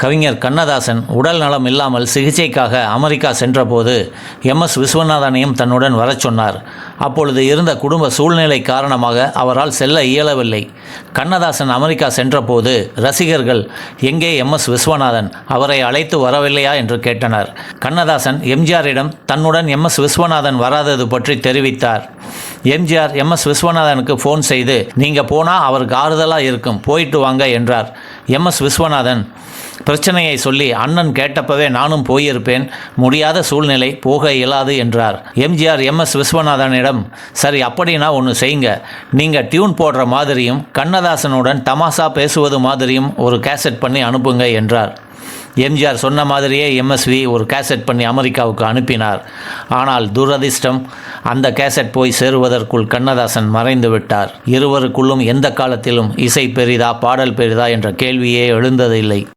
கவிஞர் கண்ணதாசன் உடல் நலம் இல்லாமல் சிகிச்சைக்காக அமெரிக்கா சென்றபோது எம்.எஸ். விஸ்வநாதனையும் தன்னுடன் வரச் சொன்னார். அப்பொழுது இருந்த குடும்ப சூழ்நிலை காரணமாக அவரால் செல்ல இயலவில்லை. கண்ணதாசன் அமெரிக்கா சென்றபோது ரசிகர்கள் எங்கே எம்.எஸ். விஸ்வநாதன், அவரை அழைத்து வரவில்லையா என்று கேட்டனர். கண்ணதாசன் எம்ஜிஆரிடம் தன்னுடன் எம்.எஸ். விஸ்வநாதன் வராதது பற்றி தெரிவித்தார். எம்ஜிஆர் எம்.எஸ். விஸ்வநாதனுக்கு ஃபோன் செய்து, நீங்கள் போனால் அவருக்கு ஆறுதலாக இருக்கும், போயிட்டு வாங்க என்றார். எம்.எஸ். விஸ்வநாதன் பிரச்சனையை சொல்லி, அண்ணன் கேட்டப்பவே நானும் போயிருப்பேன், முடியாத சூழ்நிலை, போக இயலாது என்றார். எம்ஜிஆர் எம்.எஸ். விஸ்வநாதனிடம், சரி அப்படின்னா ஒன்று செய்யுங்க, நீங்கள் டியூன் போடுற மாதிரியும் கண்ணதாசனுடன் தமாசா பேசுவது மாதிரியும் ஒரு கேசட் பண்ணி அனுப்புங்க என்றார். எம்ஜிஆர் சொன்ன மாதிரியே எம்எஸ்வி ஒரு கேசட் பண்ணி அமெரிக்காவுக்கு அனுப்பினார். ஆனால் துரதிர்ஷ்டம், அந்த கேசட் போய் சேருவதற்குள் கண்ணதாசன் மறைந்து விட்டார். இருவருக்குள்ளும் எந்த காலத்திலும் இசை பெரிதா பாடல் பெரிதா என்ற கேள்வியே எழுந்ததில்லை.